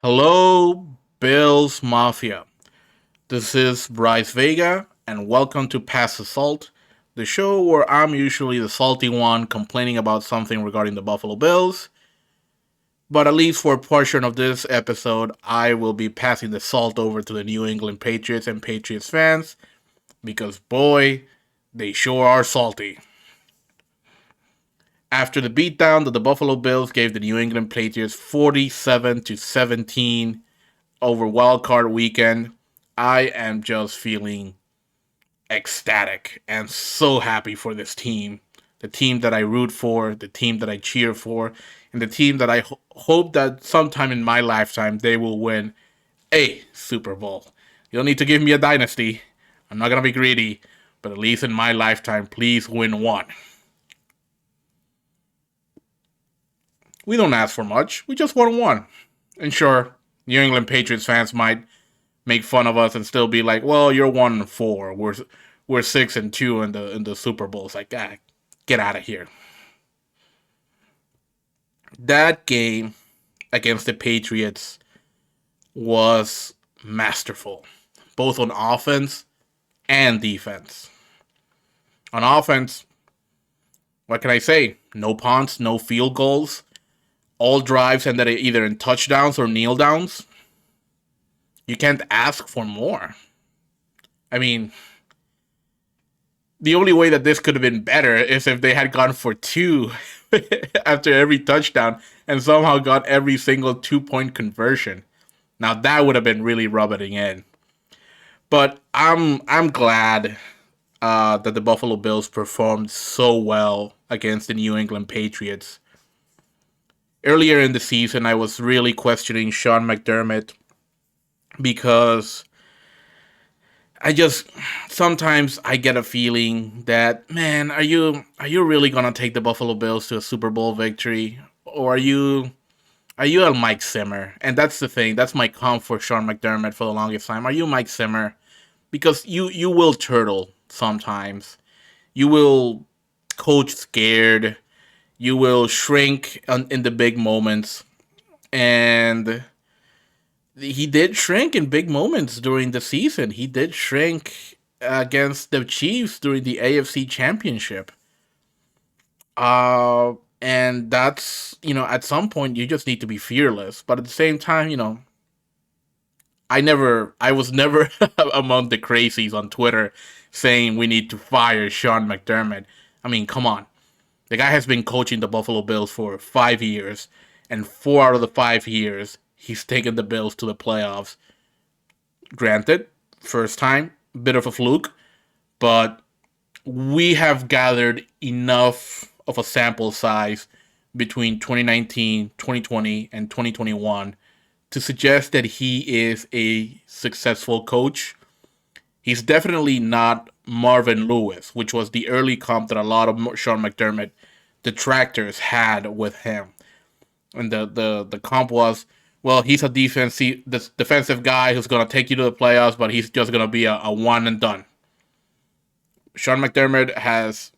Hello, Bills Mafia. This is Bryce Vega, and welcome to Pass the Salt, the show where I'm usually the salty one complaining about something regarding the Buffalo Bills. But at least for a portion of this episode, I will be passing the salt over to the New England Patriots and Patriots fans because, boy, they sure are salty. After the beatdown that the Buffalo Bills gave the New England Patriots 47 to 17 over wildcard weekend, I am just feeling ecstatic and so happy for this team. The team that I root for, the team that I cheer for, and the team that I hope that sometime in my lifetime they will win a Super Bowl. You don't need to give me a dynasty. I'm not going to be greedy, but at least in my lifetime, please win one. We don't ask for much. We just want one. And sure, New England Patriots fans might make fun of us and still be like, "Well, you're 1-4. We're 6-2 in the Super Bowl." It's like, get out of here. That game against the Patriots was masterful, both on offense and defense. On offense, what can I say? No punts, no field goals. All drives ended either in touchdowns or kneel downs. You can't ask for more. I mean, the only way that this could have been better is if they had gone for two after every touchdown and somehow got every single 2 point conversion. Now that would have been really rubbing it in. But I'm glad that the Buffalo Bills performed so well against the New England Patriots. Earlier in the season, I was really questioning Sean McDermott because I just sometimes I get a feeling that, man, are you really gonna take the Buffalo Bills to a Super Bowl victory, or are you a Mike Zimmer? And that's the thing. That's my comp for Sean McDermott for the longest time. Are you Mike Zimmer? Because you will turtle sometimes. You will coach scared. You will shrink in the big moments, and he did shrink in big moments during the season. He did shrink against the Chiefs during the AFC Championship. And that's, at some point you just need to be fearless. But at the same time, I was never among the crazies on Twitter saying we need to fire Sean McDermott. I mean, come on. The guy has been coaching the Buffalo Bills for 5 years, and 4 out of the 5 years, he's taken the Bills to the playoffs. Granted, first time, bit of a fluke, but we have gathered enough of a sample size between 2019, 2020, and 2021 to suggest that he is a successful coach. He's definitely not Marvin Lewis, which was the early comp that a lot of Sean McDermott detractors had with him. And the comp was, well, he's a defensive guy who's going to take you to the playoffs, but he's just going to be a one and done. Sean McDermott has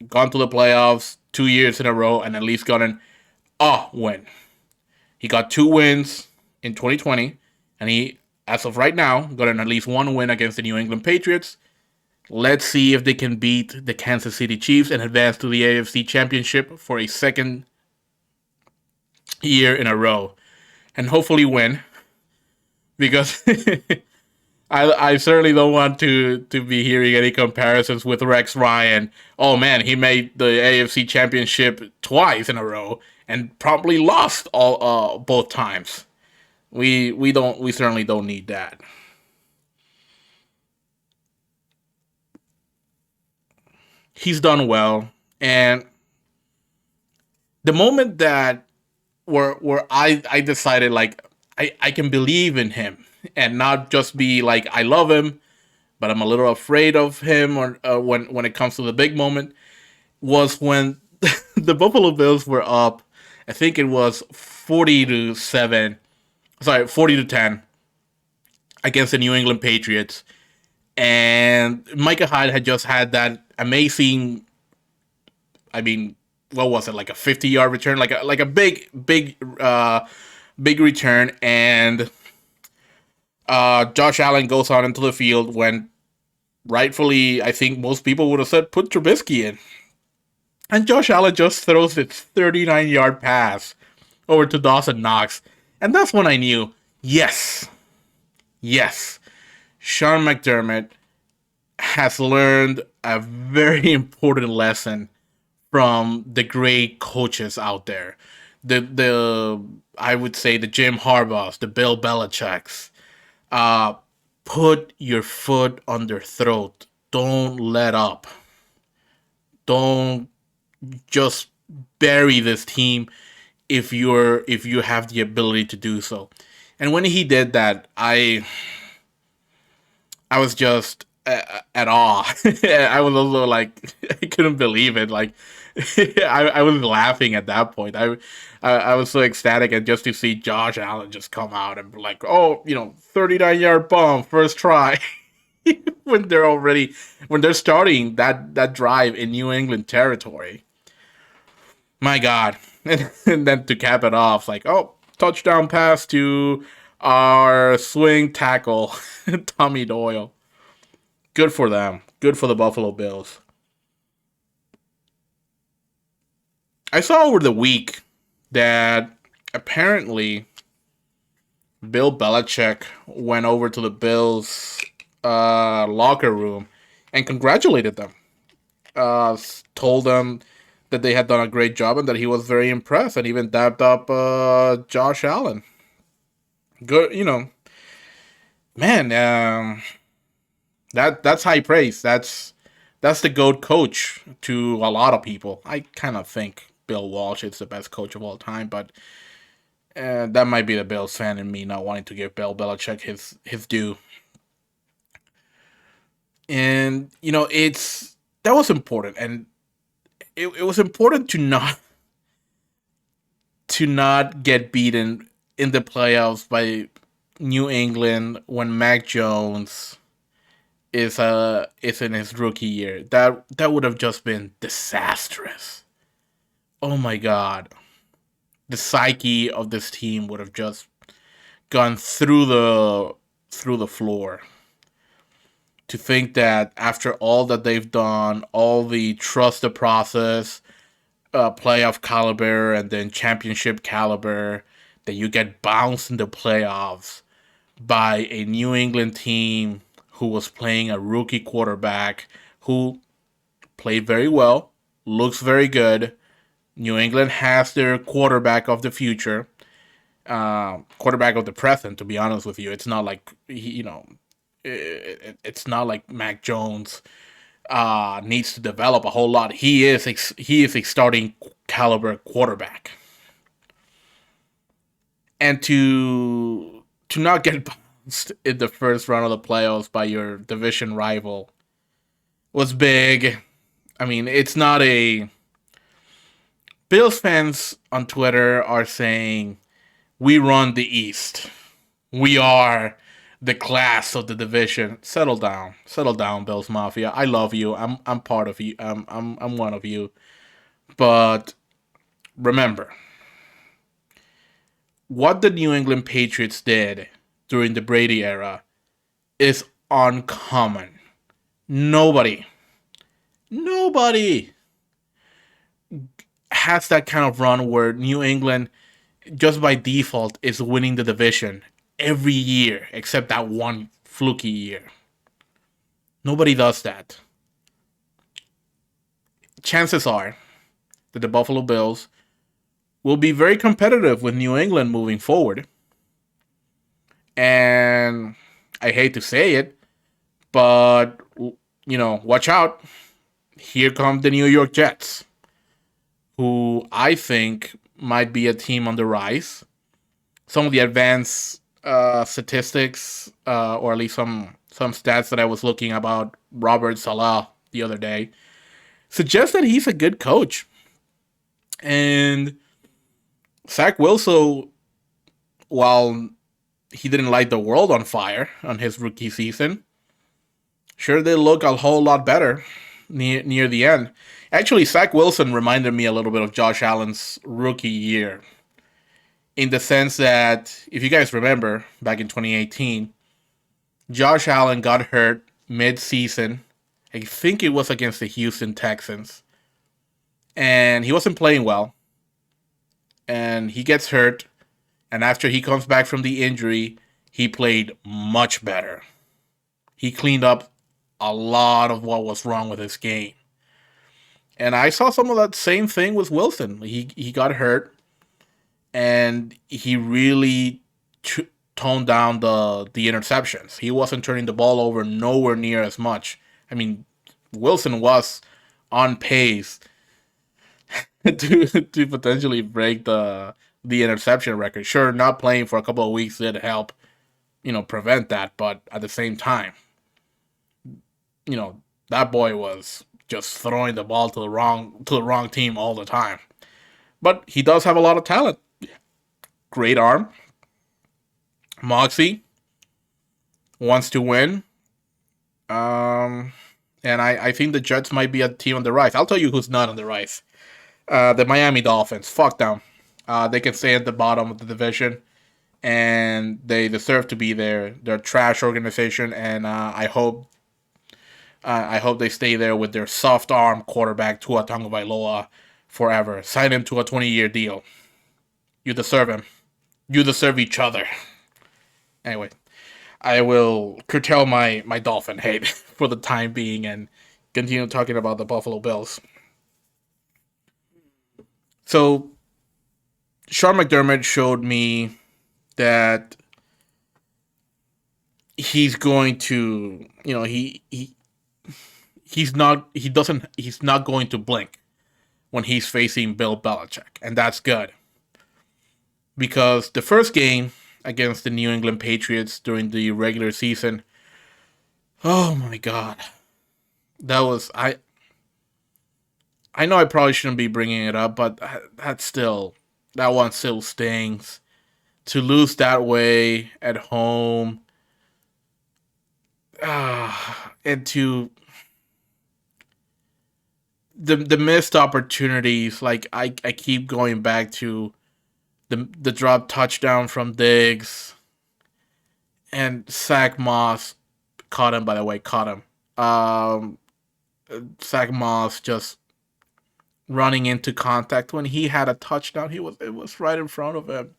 gone to the playoffs 2 years in a row and at least gotten a win. He got 2 wins in 2020, and he, as of right now, gotten at least one win against the New England Patriots. Let's see if they can beat the Kansas City Chiefs and advance to the AFC Championship for a second year in a row. And hopefully win. Because I certainly don't want to be hearing any comparisons with Rex Ryan. Oh man, he made the AFC Championship twice in a row and probably lost all both times. We certainly don't need that. He's done well, and the moment that where I decided like I can believe in him and not just be like I love him, but I'm a little afraid of him or when it comes to the big moment was when the Buffalo Bills were up. I think it was 40-7, sorry, 40-10 against the New England Patriots, and Micah Hyde had just had that amazing. I mean, what was it, like a 50-yard return, like a big big return, and Josh Allen goes on into the field when rightfully, I think most people would have said put Trubisky in. And Josh Allen just throws its 39-yard pass over to Dawson Knox. And that's when I knew, yes, yes, Sean McDermott has learned a very important lesson from the great coaches out there. The I would say the Jim Harbaughs, the Bill Belichick's. Uh, Put your foot on their throat. Don't let up. Don't just bury this team if you have the ability to do so. And when he did that, I was just at awe. I was also like I couldn't believe it. Like I was laughing at that point. I was so ecstatic, and just to see Josh Allen just come out and be like, oh, 39-yard bomb, first try. when they're already when they're starting that drive in New England territory. My God. And then to cap it off, like, oh, touchdown pass to our swing tackle, Tommy Doyle. Good for them. Good for the Buffalo Bills. I saw over the week that apparently Bill Belichick went over to the Bills locker room and congratulated them. Told them that they had done a great job and that he was very impressed, and even dapped up Josh Allen. Good, man. That's high praise. That's the GOAT coach to a lot of people. I kind of think Bill Walsh is the best coach of all time, but that might be the Bills fan in me not wanting to give Bill Belichick his due. And that was important, and it was important to not get beaten in the playoffs by New England when Mac Jones is in his rookie year. That would have just been disastrous. Oh my God, the psyche of this team would have just gone through the floor. To think that after all that they've done, all the trust the process, playoff caliber, and then championship caliber, that you get bounced in the playoffs by a New England team who was playing a rookie quarterback who played very well, looks very good. New England has their quarterback of the future, quarterback of the present. To be honest with you, it's not like it's not like Mac Jones needs to develop a whole lot. He is a starting caliber quarterback, and to not get bounced in the first round of the playoffs by your division rival was big. I mean, it's not a Bills fans on Twitter are saying we run the East. We are the class of the division. Settle down, Bills Mafia. I love you. I'm part of you. I'm one of you. But remember, what the New England Patriots did during the Brady era is uncommon. Nobody has that kind of run where New England, just by default, is winning the division every year except that one fluky year. Nobody does that. Chances are that the Buffalo Bills will be very competitive with New England moving forward. And I hate to say it, but watch out. Here come the New York Jets, who I think might be a team on the rise. Some of the advanced statistics, or at least some stats that I was looking about Robert Saleh the other day, suggest that he's a good coach. And Zach Wilson, while he didn't light the world on fire on his rookie season, sure did look a whole lot better near the end. Actually, Zach Wilson reminded me a little bit of Josh Allen's rookie year. in the sense that if you guys remember back in 2018, Josh Allen got hurt mid-season. I think it was against the Houston Texans, and he wasn't playing well. And he gets hurt, and after he comes back from the injury, he played much better. He cleaned up a lot of what was wrong with his game. And I saw some of that same thing with Wilson. He got hurt, and he really toned down the interceptions. He wasn't turning the ball over nowhere near as much. I mean, Wilson was on pace to potentially break the interception record. Sure, not playing for a couple of weeks did help, prevent that, but at the same time, that boy was just throwing the ball to the wrong team all the time. But he does have a lot of talent. Great arm. Moxie wants to win. And I think the Jets might be a team on the rise. I'll tell you who's not on the rise. The Miami Dolphins. Fuck them. They can stay at the bottom of the division, and they deserve to be there. They're a trash organization, and I hope they stay there with their soft arm quarterback Tua Tagovailoa forever. Sign him to a 20-year deal. You deserve him. You deserve each other. Anyway, I will curtail my Dolphin hate for the time being and continue talking about the Buffalo Bills. So, Sean McDermott showed me that he's going to, he's not going to blink when he's facing Bill Belichick, and that's good because the first game against the New England Patriots during the regular season, oh my god, that was I know I probably shouldn't be bringing it up, but that one still stings. To lose that way at home, and to the missed opportunities, like I keep going back to the drop touchdown from Diggs and Zach Moss caught him. By the way, caught him. Zach Moss just running into contact when he had a touchdown. It was right in front of him,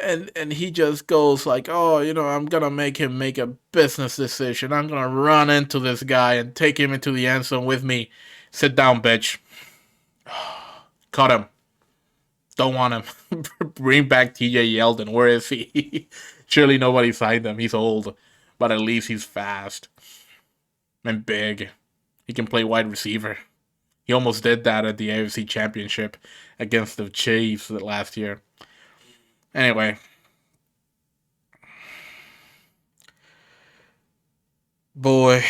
and he just goes like, "Oh, I'm gonna make him make a business decision. I'm gonna run into this guy and take him into the end zone with me. Sit down, bitch. Cut him. Don't want him. Bring back T.J. Yeldon. Where is he? Surely nobody signed him. He's old, but at least he's fast and big. He can play wide receiver. He almost did that at the AFC Championship against the Chiefs last year. Anyway, boy,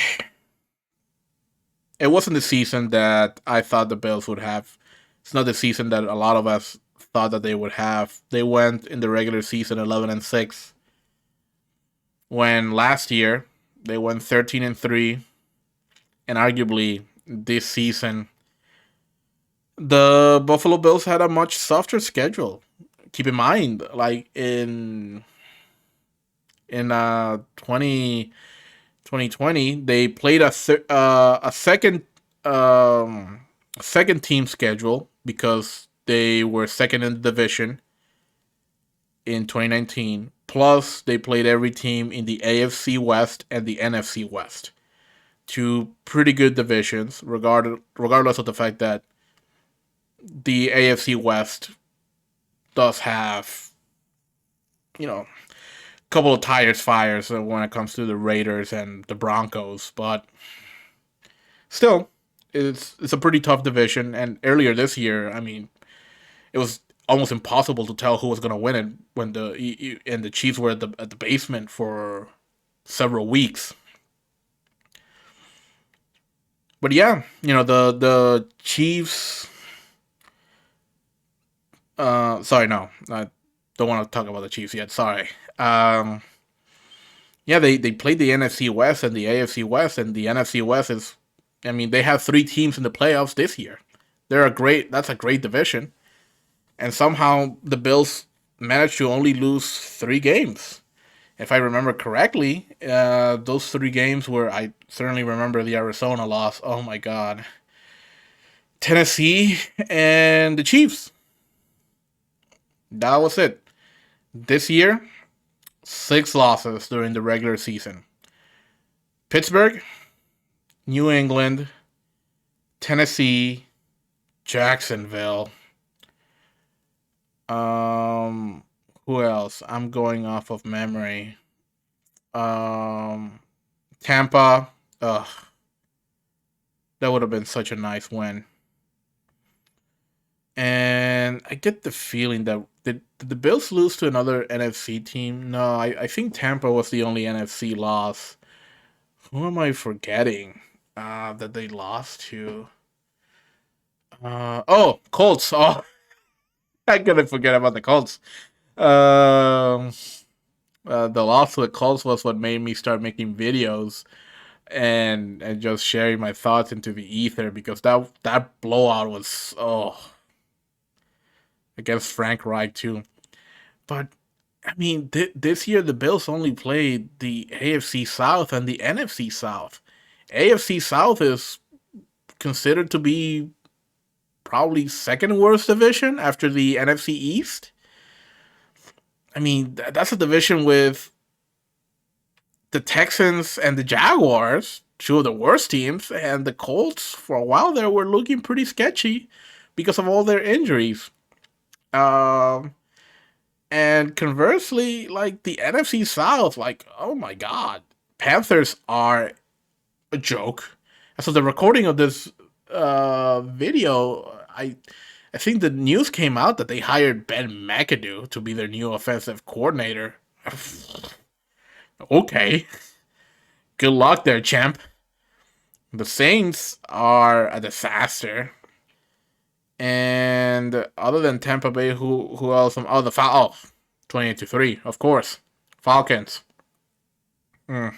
it wasn't the season that I thought the Bills would have. It's not the season that a lot of us thought that they would have. They went in the regular season 11-6. When last year they went 13-3, and arguably this season the Buffalo Bills had a much softer schedule. Keep in mind, like in 2020, they played a second team schedule because they were second in the division in 2019. Plus, they played every team in the AFC West and the NFC West. Two pretty good divisions, regardless of the fact that the AFC West does have, a couple of tires fires when it comes to the Raiders and the Broncos, but still, it's a pretty tough division. And earlier this year, I mean, it was almost impossible to tell who was going to win it when the Chiefs were at the basement for several weeks. But yeah, the Chiefs. Sorry, no, I don't want to talk about the Chiefs yet. Sorry. Yeah, they played the NFC West and the AFC West, and the NFC West is, I mean, they have three teams in the playoffs this year. That's a great division, and somehow the Bills managed to only lose 3 games. If I remember correctly, those 3 games were, I certainly remember the Arizona loss. Oh my God. Tennessee and the Chiefs. That was it. This year, 6 losses during the regular season. Pittsburgh, New England, Tennessee, Jacksonville. Um, who else? I'm going off of memory. Um, Tampa. Ugh, that would have been such a nice win. And I get the feeling that did the Bills lose to another NFC team? No, I think Tampa was the only NFC loss. Who am I forgetting? That they lost to. Oh, Colts. Oh, I couldn't forget about the Colts. Um, the loss to the Colts was what made me start making videos and just sharing my thoughts into the ether because that blowout was against Frank Reich too. But I mean, this year the Bills only played the AFC South and the NFC South. AFC South is considered to be probably second worst division after the NFC East. I mean, that's a division with the Texans and the Jaguars, two of the worst teams, and the Colts for a while there were looking pretty sketchy because of all their injuries. Um, and conversely, like the NFC South, like oh my God, Panthers are a joke. And so the recording of this video, I think the news came out that they hired Ben McAdoo to be their new offensive coordinator. Okay, good luck there, champ. The Saints are a disaster. And other than Tampa Bay, who else? Oh, 28-3, of course. Falcons. Mm.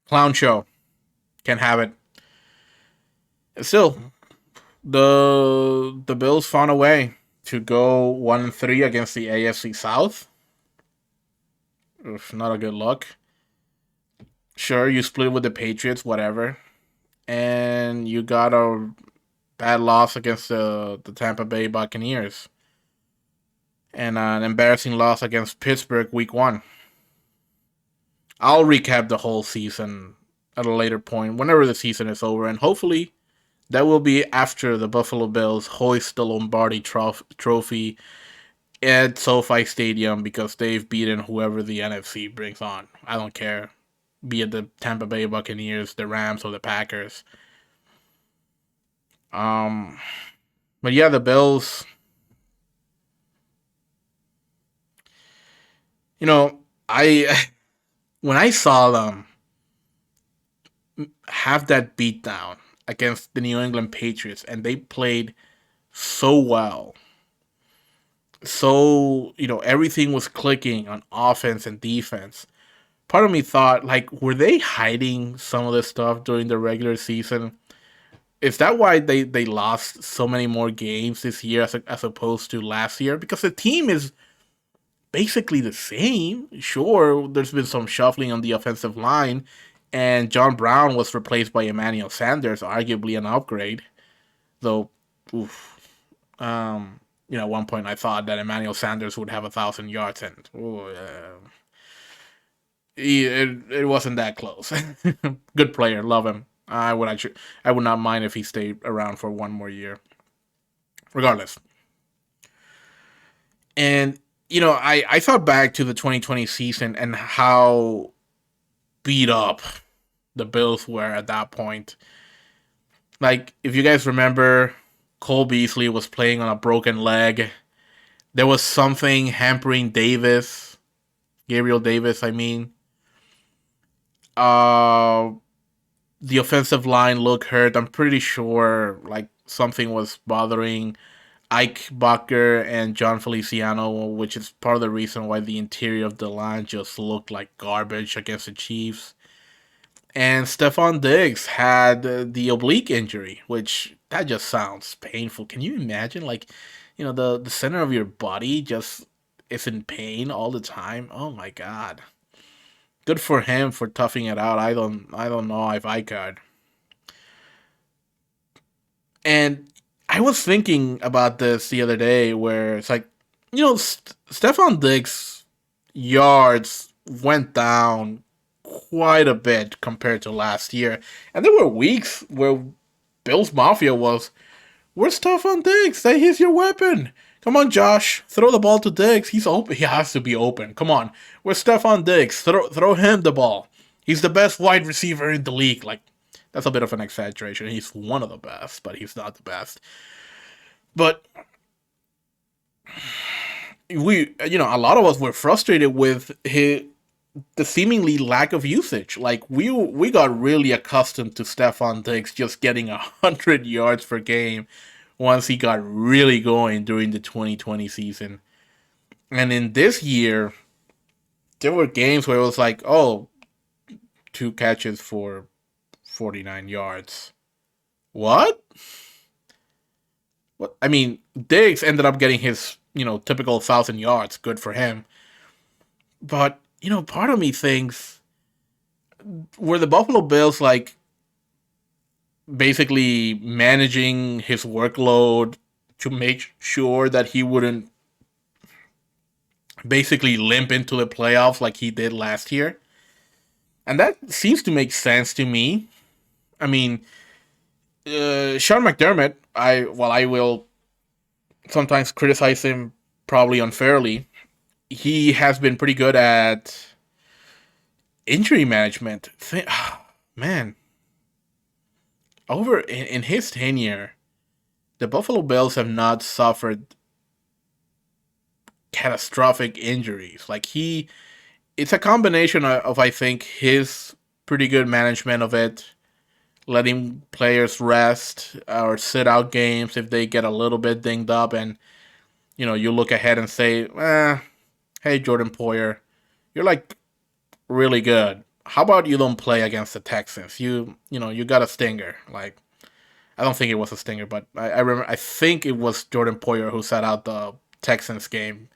Clown show. Can't have it. Still, the Bills found a way to go 1-3 against the AFC South. Oof, not a good look. Sure, you split with the Patriots, whatever, and you got a bad loss against the Tampa Bay Buccaneers, and an embarrassing loss against Pittsburgh Week 1. I'll recap the whole season at a later point, whenever the season is over, and hopefully that will be after the Buffalo Bills hoist the Lombardi trophy at SoFi Stadium because they've beaten whoever the NFC brings on. I don't care. Be it the Tampa Bay Buccaneers, the Rams, or the Packers. Um, but yeah, the Bills. You know, I when I saw them have that beatdown against the New England Patriots, and they played so well. So, everything was clicking on offense and defense. Part of me thought, like, were they hiding some of this stuff during the regular season? Is that why they lost so many more games this year as opposed to last year? Because the team is basically the same. Sure, there's been some shuffling on the offensive line, and John Brown was replaced by Emmanuel Sanders, arguably an upgrade. Though, oof, at one point I thought that Emmanuel Sanders would have 1,000 yards, and it wasn't that close. Good player, love him. I would not mind if he stayed around for one more year. Regardless, and I thought back to the 2020 season and how beat up the Bills were at that point. Like, if you guys remember, Cole Beasley was playing on a broken leg. There was something hampering Gabriel Davis, I mean. Uh, the offensive line looked hurt. I'm pretty sure, like, something was bothering Ike Bucker and John Feliciano, which is part of the reason why the interior of the line just looked like garbage against the Chiefs. And Stephon Diggs had the oblique injury, which that just sounds painful. Can you imagine, like, the center of your body just is in pain all the time. Oh my god. Good for him for toughing it out. I don't know if I could. And I was thinking about this the other day where it's like, Stephon Diggs' yards went down quite a bit compared to last year. And there were weeks where Bills Mafia was, where's Stephon Diggs? Say he's your weapon. Come on, Josh. Throw the ball to Diggs. He's open. He has to be open. Come on. Where's Stephon Diggs? Throw him the ball. He's the best wide receiver in the league. Like, that's a bit of an exaggeration. He's one of the best, but he's not the best. But a lot of us were frustrated with the seemingly lack of usage. Like we got really accustomed to Stephon Diggs just getting 100 yards per game once he got really going during the 2020 season. And in this year, there were games where it was like, oh, 2 catches for 49 yards. What? What? I mean, Diggs ended up getting his, typical 1,000 yards. Good for him. But, part of me thinks, were the Buffalo Bills like basically managing his workload to make sure that he wouldn't basically limp into the playoffs like he did last year? And that seems to make sense to me. I mean, Sean McDermott, I will sometimes criticize him probably unfairly. He has been pretty good at injury management. Man, over in his tenure, the Buffalo Bills have not suffered catastrophic injuries. It's a combination of I think his pretty good management of it, letting players rest or sit out games if they get a little bit dinged up, and you look ahead and say, hey Jordan Poyer, you're like really good. How about you don't play against the Texans? You got a stinger. Like, I don't think it was a stinger, but I remember, I think it was Jordan Poyer who sat out the Texans game.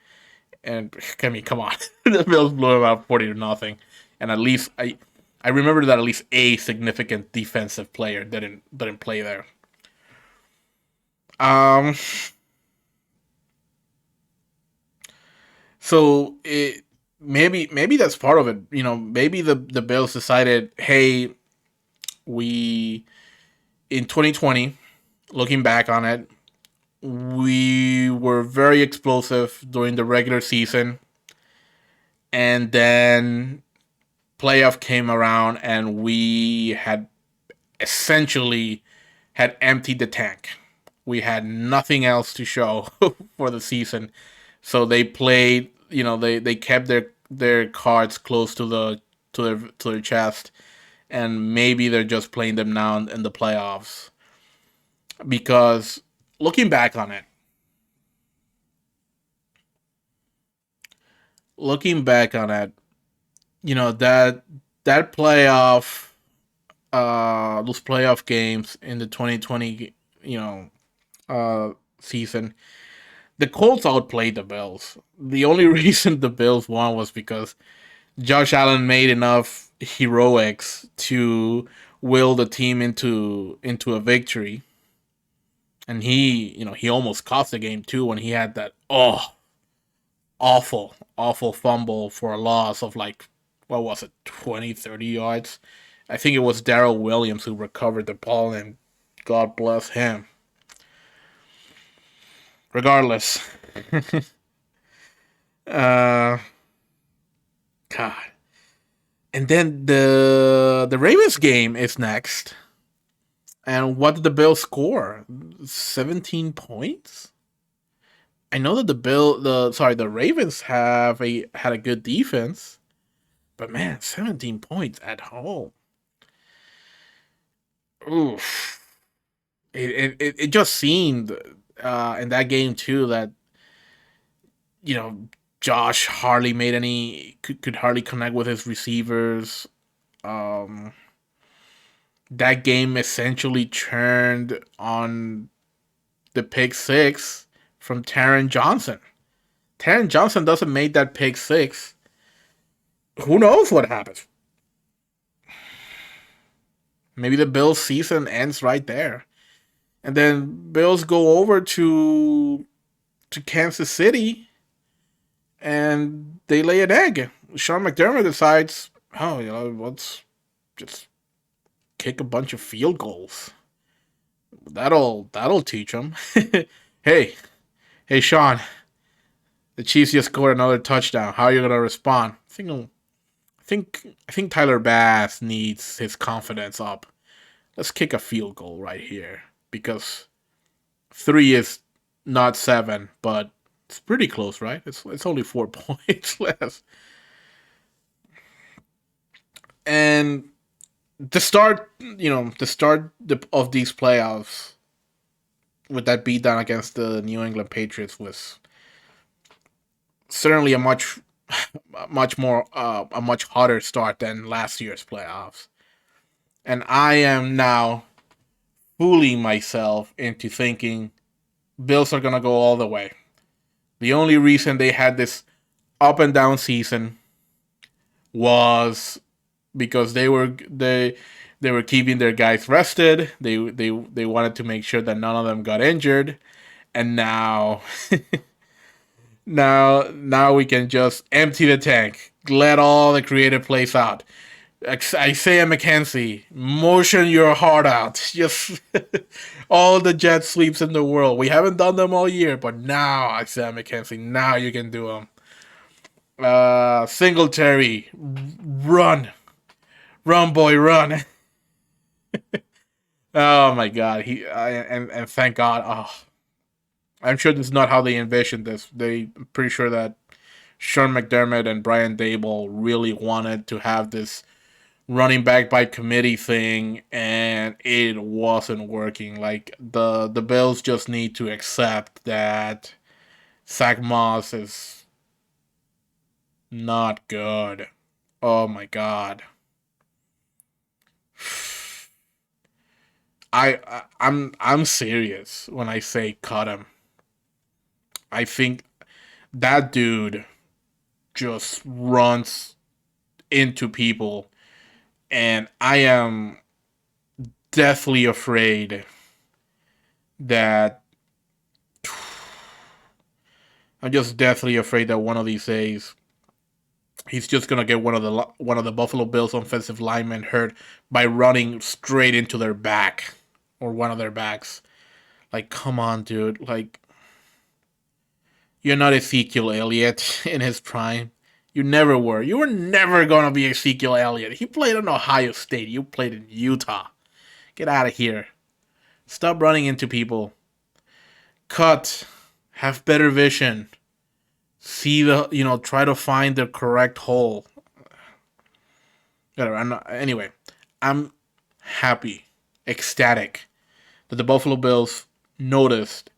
And I mean, come on, the Bills blew him out 40-0, and at least I remember that at least a significant defensive player didn't play there. Um, so maybe that's part of it. Maybe the Bills decided, hey, we in 2020, looking back on it, we were very explosive during the regular season, and then playoff came around, and we had essentially had emptied the tank. We had nothing else to show for the season, so they played. They kept their cards close to their chest, and maybe they're just playing them now in the playoffs. Because looking back on it, looking back on it, that playoff, those playoff games in the 2020, season, the Colts outplayed the Bills. The only reason the Bills won was because Josh Allen made enough heroics to will the team into a victory, and he almost cost the game too when he had that awful fumble for a loss of like, what was it, 20, 30 yards. I think it was Darrell Williams who recovered the ball, and God bless him. Regardless, uh, God. And then the Ravens game is next. And what did the Bills score? 17 points? I know that the Ravens had a good defense, but man, 17 points at home. Oof. It just seemed in that game too that you know Josh hardly made any could hardly connect with his receivers. Um, that game essentially turned on the pick six from Taron Johnson. Taron Johnson doesn't make that pick six, who knows what happens? Maybe the Bills season ends right there. And then Bills go over to Kansas City and they lay an egg. Sean McDermott decides, oh, let's just kick a bunch of field goals. That'll teach him. hey, hey, Sean, the Chiefs just scored another touchdown. How are you gonna respond? I think Tyler Bass needs his confidence up. Let's kick a field goal right here because three is not seven, but it's pretty close, right? It's only 4 points less. And the start of these playoffs with that beatdown against the New England Patriots was certainly a much hotter start than last year's playoffs. And I am now fooling myself into thinking Bills are gonna go all the way. The only reason they had this up and down season was because they were keeping their guys rested. They wanted to make sure that none of them got injured, and now now we can just empty the tank, let all the creative plays out. Isaiah McKenzie, motion your heart out. Just all the jet sweeps in the world. We haven't done them all year, but now Isaiah McKenzie, now you can do them. Singletary, run, run, boy, run. Oh my God, and thank God. Oh, I'm sure this is not how they envisioned this. I'm pretty sure that Sean McDermott and Brian Dable really wanted to have this running back by committee thing, and it wasn't working. Like the Bills just need to accept that Zach Moss is not good. Oh my God. I'm serious when I say cut him. I think that dude just runs into people, and I am deathly afraid that I'm just deathly afraid that one of these days he's just gonna get one of the Buffalo Bills offensive linemen hurt by running straight into their back or one of their backs. Like, come on, dude. Like, you're not Ezekiel Elliott in his prime. You never were. You were never gonna be Ezekiel Elliott. He played in Ohio State. You played in Utah. Get out of here. Stop running into people. Cut. Have better vision. See try to find the correct hole. Anyway, I'm happy, ecstatic that the Buffalo Bills noticed.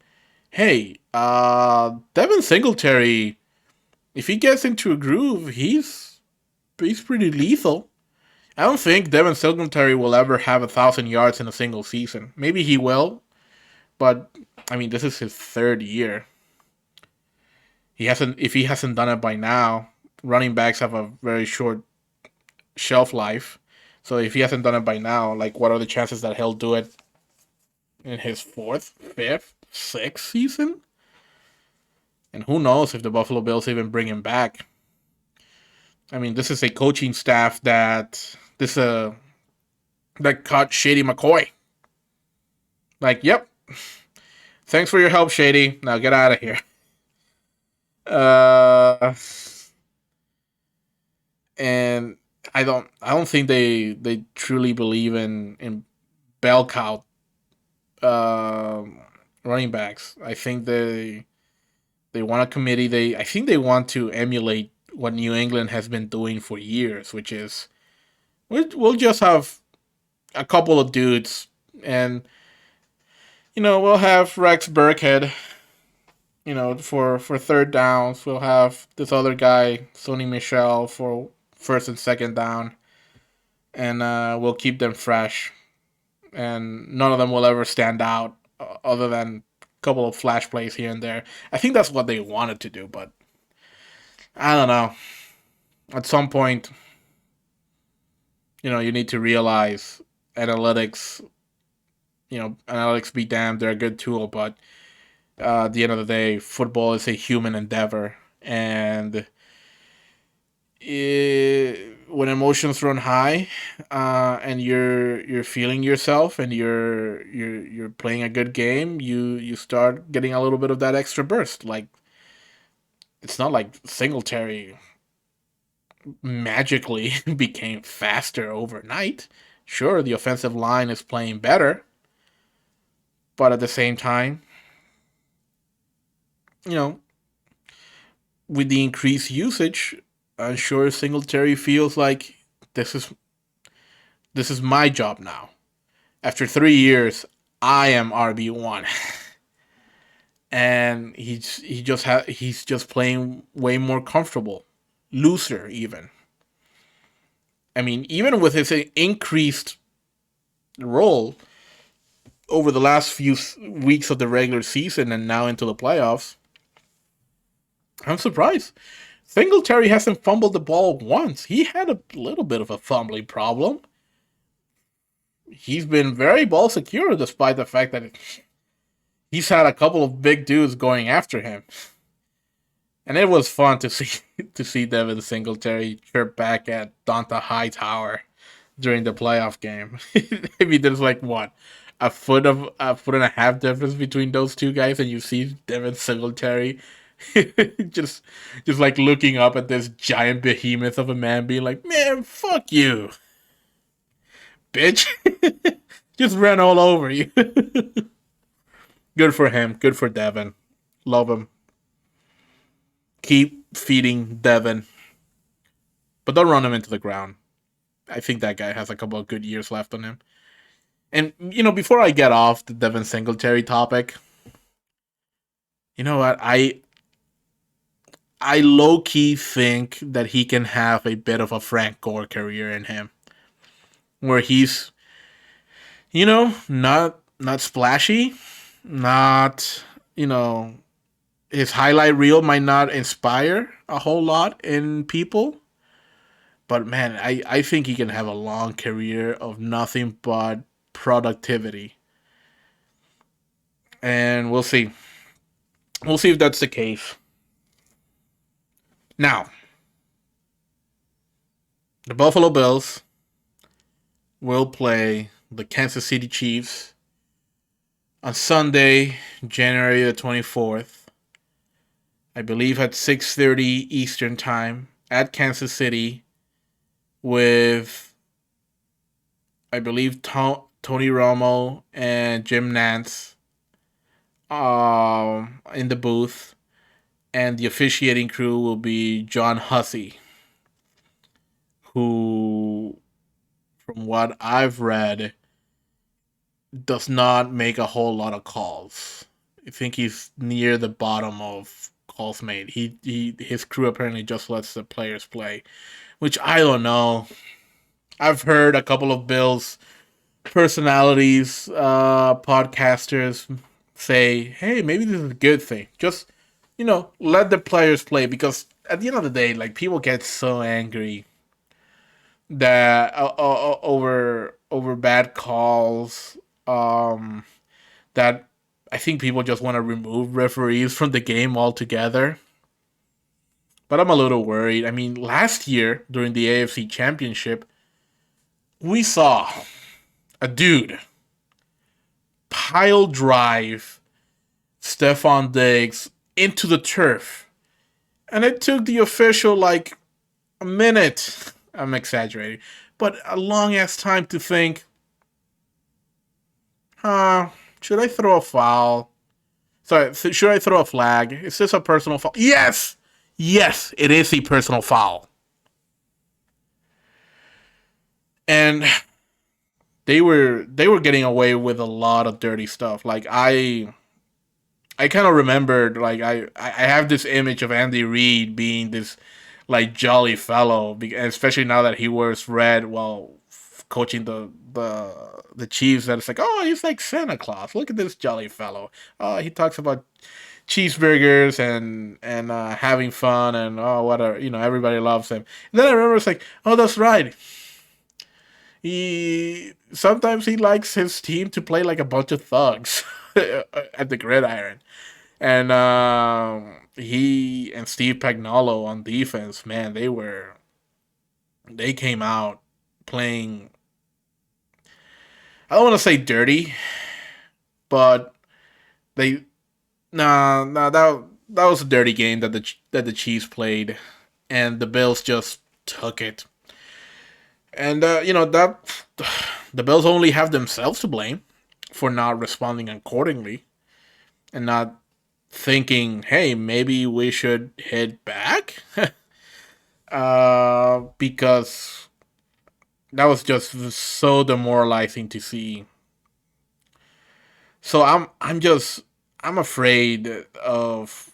Hey, Devin Singletary, if he gets into a groove, he's pretty lethal. I don't think Devin Singletary will ever have 1,000 yards in a single season. Maybe he will, but I mean, this is his third year. He hasn't. If he hasn't done it by now, running backs have a very short shelf life. So if he hasn't done it by now, like what are the chances that he'll do it in his fourth, fifth, sixth season? And who knows if the Buffalo Bills even bring him back? I mean, this is a coaching staff that caught Shady McCoy. Like, yep. Thanks for your help, Shady. Now get out of here. Uh, and I don't think they truly believe in bell cow uh, running backs. I think they want a committee. I think they want to emulate what New England has been doing for years, which is we'll just have a couple of dudes, and we'll have Rex Burkhead. For third downs, we'll have this other guy, Sony Michelle, for first and second down, and we'll keep them fresh. And none of them will ever stand out other than a couple of flash plays here and there. I think that's what they wanted to do, but I don't know. At some point, you need to realize analytics. Analytics be damned, they're a good tool, but at the end of the day, football is a human endeavor, and when emotions run high, and you're feeling yourself, and you're playing a good game, you start getting a little bit of that extra burst. Like, it's not like Singletary magically became faster overnight. Sure, the offensive line is playing better, but at the same time, you know, with the increased usage, I'm sure Singletary feels like this is this is my job now. After 3 years, I am RB1, and he's just playing way more comfortable, looser even. I mean, even with his increased role over the last few weeks of the regular season and now into the playoffs, I'm surprised. Singletary hasn't fumbled the ball once. He had a little bit of a fumbling problem. He's been very ball secure despite the fact that he's had a couple of big dudes going after him. And it was fun to see Devin Singletary chirp back at Donta Hightower during the playoff game. I mean, there's like what, a foot and a half difference between those two guys, and you see Devin Singletary just just like looking up at this giant behemoth of a man, being like, "Man, fuck you, bitch!" Just ran all over you. Good for him. Good for Devin. Love him. Keep feeding Devin, but don't run him into the ground. I think that guy has a couple of good years left on him. And before I get off the Devin Singletary topic, you know what? I low key think that he can have a bit of a Frank Gore career in him, where he's not splashy, not his highlight reel might not inspire a whole lot in people, but man, I think he can have a long career of nothing but productivity, and we'll see. We'll see if that's the case. Now, the Buffalo Bills will play the Kansas City Chiefs on Sunday, January the 24th. I believe at 6:30 Eastern Time at Kansas City, with I believe Tony Romo and Jim Nantz in the booth, and the officiating crew will be John Hussey, who, from what I've read, does not make a whole lot of calls. I think he's near the bottom of calls made. His crew apparently just lets the players play, which I don't know. I've heard a couple of Bills personalities, podcasters say, "Hey, maybe this is a good thing. Just let the players play," because at the end of the day, like, people get so angry that over bad calls, that I think people just want to remove referees from the game altogether. But I'm a little worried. I mean, last year during the AFC Championship, we saw a dude pile drive Stephon Diggs into the turf, and it took the official like a minute. I'm exaggerating, but a long ass time to think, should I throw a foul? Sorry, should I throw a flag? Is this a personal foul? Yes! Yes, it is a personal foul. And they were getting away with a lot of dirty stuff. Like, I kind of remembered, like, I have this image of Andy Reid being this like jolly fellow, especially now that he wears red while coaching the Chiefs. That it's like, oh, he's like Santa Claus. Look at this jolly fellow. He talks about cheeseburgers and having fun and oh whatever, everybody loves him. And then I remember it's like, oh, that's right. He sometimes he likes his team to play like a bunch of thugs at the gridiron, and he and Steve Pagnuolo on defense, man, they came out playing. I don't want to say dirty, but they nah that was a dirty game that the Chiefs played, and the Bills just took it. And that the Bills only have themselves to blame for not responding accordingly and not thinking, hey, maybe we should hit back, because that was just so demoralizing to see. So I'm afraid of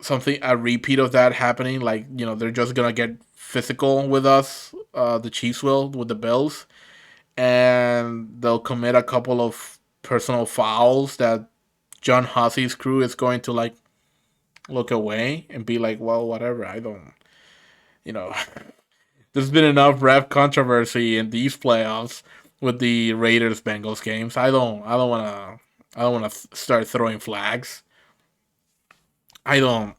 something, a repeat of that happening. Like, they're just gonna get physical with us. The Chiefs will with the Bills, and they'll commit a couple of personal fouls that John Hussey's crew is going to like look away and be like, well, whatever. I don't, you know, there's been enough ref controversy in these playoffs with the Raiders Bengals games. I don't want to start throwing flags. I don't.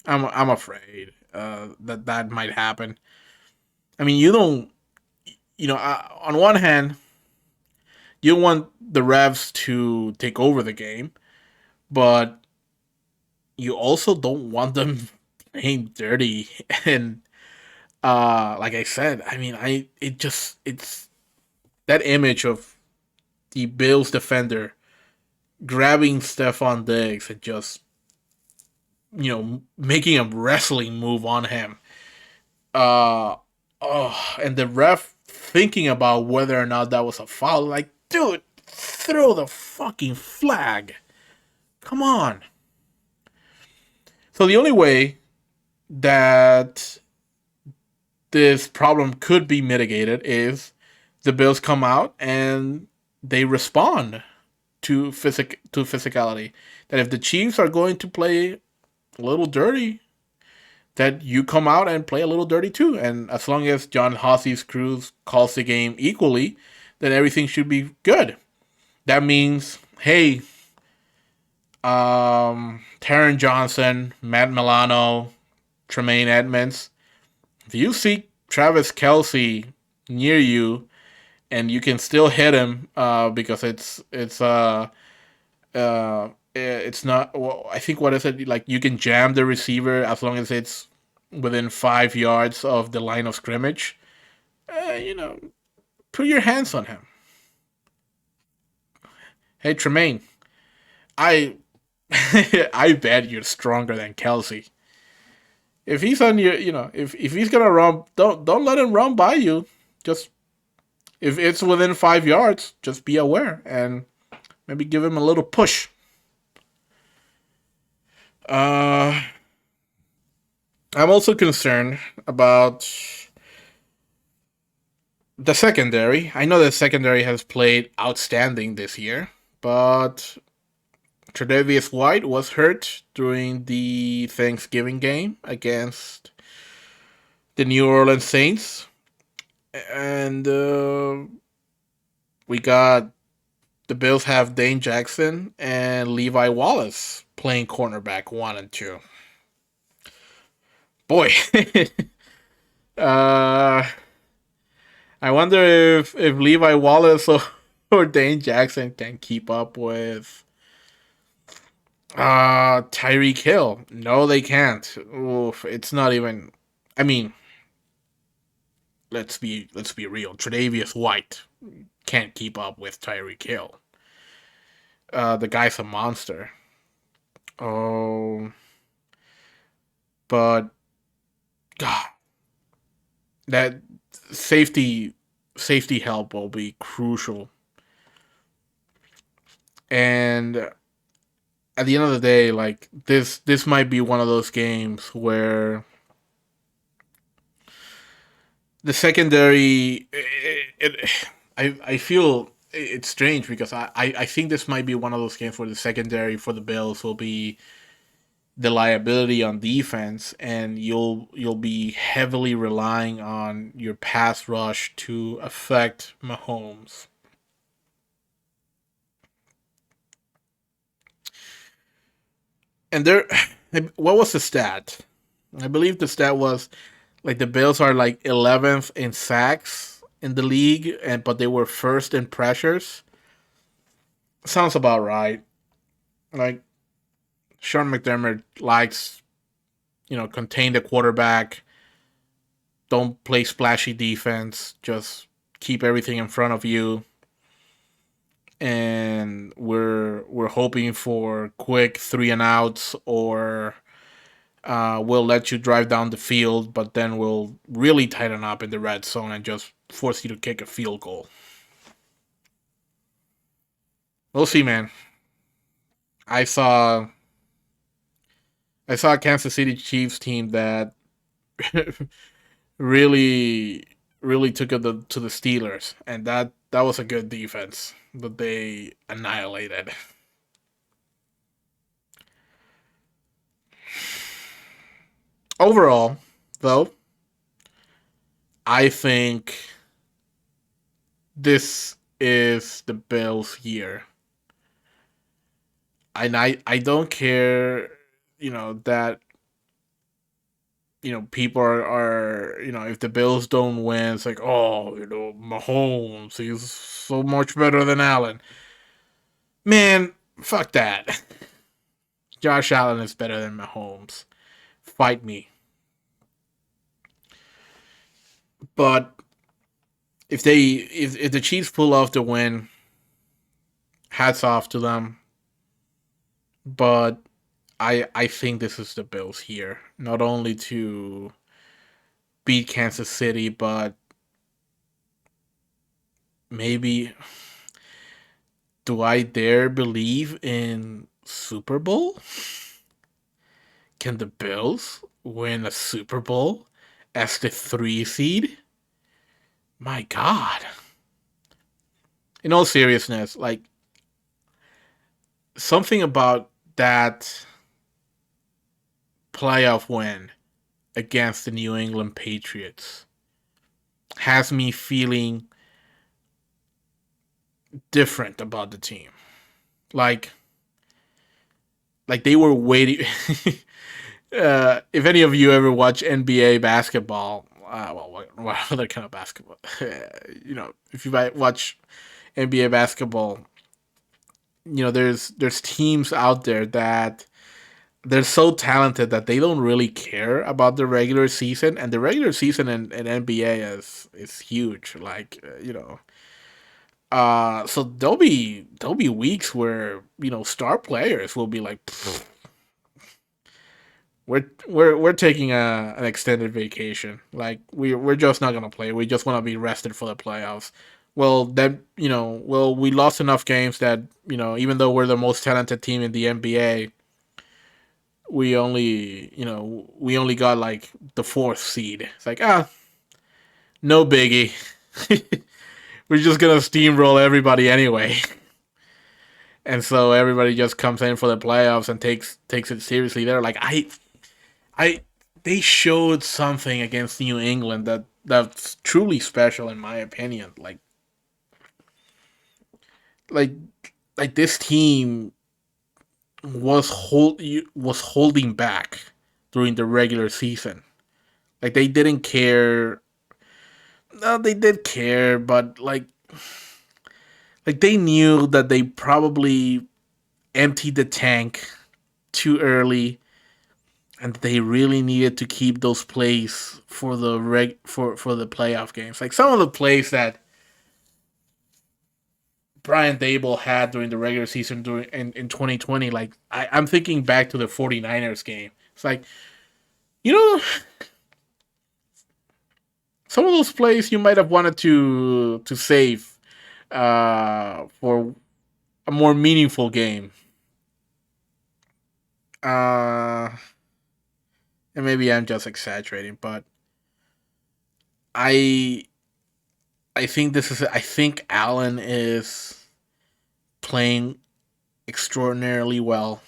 I'm afraid that might happen. I mean, you don't. On one hand, you want the refs to take over the game, but you also don't want them playing dirty. And like I said, I mean, it's that image of the Bills defender grabbing Stephon Diggs and just making a wrestling move on him. Uh, and the ref thinking about whether or not that was a foul. Like, dude, throw the fucking flag. Come on. So the only way that this problem could be mitigated is the Bills come out and they respond to physicality. That if the Chiefs are going to play a little dirty, that you come out and play a little dirty too. And as long as John Hossey's crew calls the game equally, then everything should be good. That means, hey, Taron Johnson, Matt Milano, Tremaine Edmonds, if you see Travis Kelsey near you and you can still hit him, because it's not. Well, I think what is it like? You can jam the receiver as long as it's within 5 yards of the line of scrimmage. Put your hands on him. Hey Tremaine, I I bet you're stronger than Kelsey. If he's on your, if he's gonna run, don't let him run by you. Just if it's within 5 yards, just be aware and maybe give him a little push. Uh, I'm also concerned about the secondary. I know the secondary has played outstanding this year, but Tre'Davious White was hurt during the Thanksgiving game against the New Orleans Saints, and we got the Bills have Dane Jackson and Levi Wallace playing cornerback 1 and 2. Boy, uh, I wonder if Levi Wallace or Dane Jackson can keep up with Tyreek Hill. No, they can't. Oof, it's not even. I mean, let's be real. Tre'Davious White can't keep up with Tyreek Hill. The guy's a monster. Oh, but God, that safety safety help will be crucial. And at the end of the day, like this might be one of those games where the secondary, I feel it's strange because I think this might be one of those games where the secondary for the Bills will be the liability on defense, and you'll be heavily relying on your pass rush to affect Mahomes. And there, what was the stat? I believe the stat was like the Bills are like 11th in sacks in the league, and but they were first in pressures. Sounds about right. Like Sean McDermott likes, contain the quarterback, don't play splashy defense, just keep everything in front of you. And we're hoping for quick three and outs, or we'll let you drive down the field, but then we'll really tighten up in the red zone and just force you to kick a field goal. We'll see, man. I saw I saw a Kansas City Chiefs team that really really took it to the Steelers, and that was a good defense that they annihilated. Overall, though, I think this is the Bills' year. And I don't care, that people are if the Bills don't win, it's like, oh, Mahomes, he's so much better than Allen. Man, fuck that. Josh Allen is better than Mahomes. Fight me. But if the Chiefs pull off the win, hats off to them. But I think this is the Bills here. Not only to beat Kansas City, but maybe, do I dare believe in Super Bowl? Can the Bills win a Super Bowl as the 3 seed? My God. In all seriousness, like, something about that playoff win against the New England Patriots has me feeling different about the team. Like, they were waiting. If any of you ever watch NBA basketball, well, what other kind of basketball? If you watch NBA basketball, there's teams out there that they're so talented that they don't really care about the regular season, and the regular season in NBA is huge. Like, so there'll be weeks where star players will be like, we're taking an extended vacation. Like, we're just not gonna play. We just want to be rested for the playoffs. Well, then we lost enough games that even though we're the most talented team in the NBA, we only got like the fourth seed. It's like, no biggie. We're just gonna steamroll everybody anyway. And so everybody just comes in for the playoffs and takes it seriously. They're like, I they showed something against New England that's truly special in my opinion. Like like this team was holding back during the regular season. Like, they didn't care. No, they did care, but like they knew that they probably emptied the tank too early, and they really needed to keep those plays for the playoff games. Like, some of the plays that Brian Dable had during the regular season in 2020, like, I'm thinking back to the 49ers game. It's like, you know, some of those plays you might have wanted to save for a more meaningful game. Uh, and maybe I'm just exaggerating, but I I think Allen is playing extraordinarily well.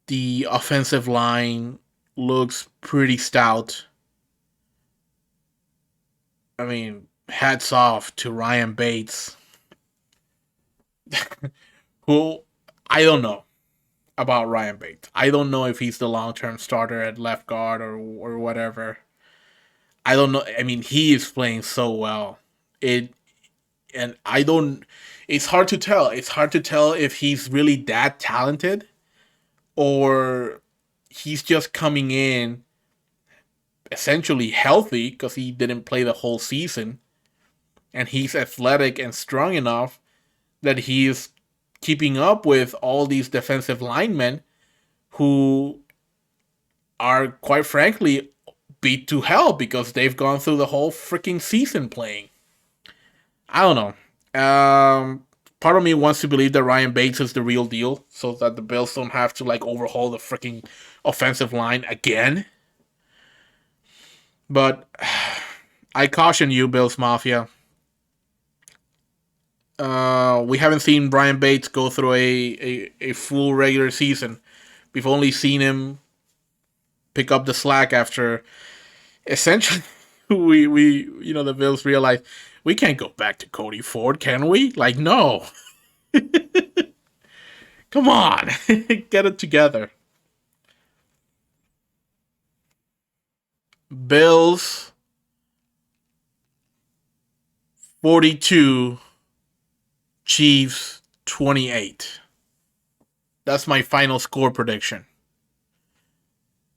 The offensive line looks pretty stout. I mean, hats off to Ryan Bates, who I don't know about Ryan Bates. I don't know if he's the long term starter at left guard or whatever. I don't know. I mean, he is playing so well. It and I don't. It's hard to tell. It's hard to tell if he's really that talented or he's just coming in essentially healthy because he didn't play the whole season and he's athletic and strong enough that he's keeping up with all these defensive linemen who are quite frankly beat to hell because they've gone through the whole freaking season playing. I don't know. Part of me wants to believe that Ryan Bates is the real deal, so that the Bills don't have to like overhaul the freaking offensive line again. But I caution you, Bills Mafia. We haven't seen Brian Bates go through a full regular season. We've only seen him pick up the slack after essentially the Bills realized we can't go back to Cody Ford, can we? Like, no. Come on. Get it together. Bills 42, Chiefs 28. That's my final score prediction.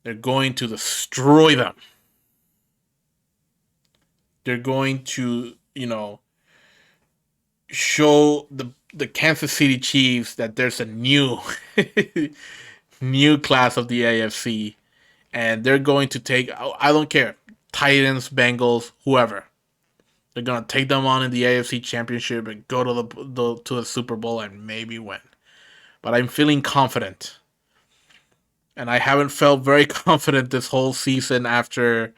They're going to destroy them. They're going to, show the Kansas City Chiefs that there's a new new class of the AFC, and they're going to take. I don't care, Titans, Bengals, whoever. They're gonna take them on in the AFC Championship and go to the Super Bowl and maybe win. But I'm feeling confident, and I haven't felt very confident this whole season after.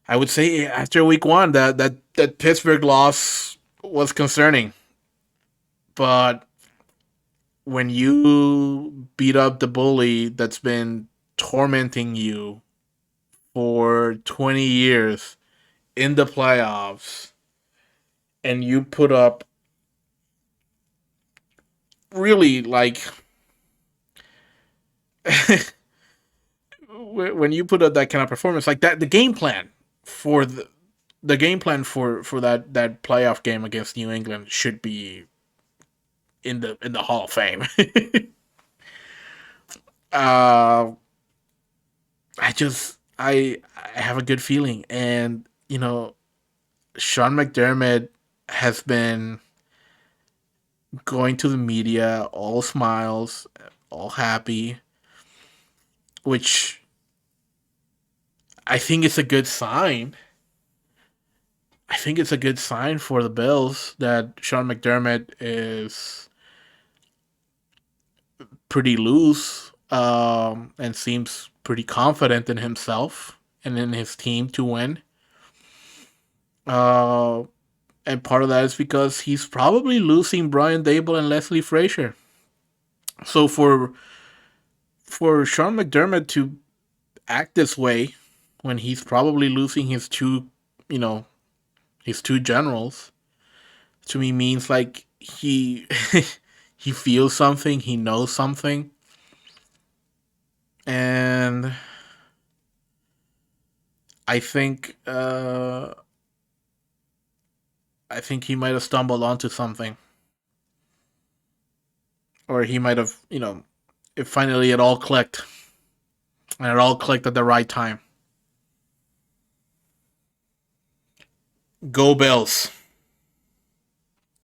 I would say after week one, that Pittsburgh loss was concerning. But when you beat up the bully that's been tormenting you for 20 years in the playoffs, and you put up really like when you put up that kind of performance like that, the game plan for the game plan for that playoff game against New England should be in the Hall of Fame. uh, I have a good feeling, and Sean McDermott has been going to the media all smiles, all happy, which I think is a good sign. I think it's a good sign for the Bills that Sean McDermott is pretty loose and seems pretty confident in himself and in his team to win. Uh, and part of that is because he's probably losing Brian Dable and Leslie Frazier. So for Sean McDermott to act this way when he's probably losing you know, his two generals, to me means like he he feels something, he knows something, and I think uh, I think he might have stumbled onto something, or he might have it finally it all clicked, and it all clicked at the right time. Go Bills!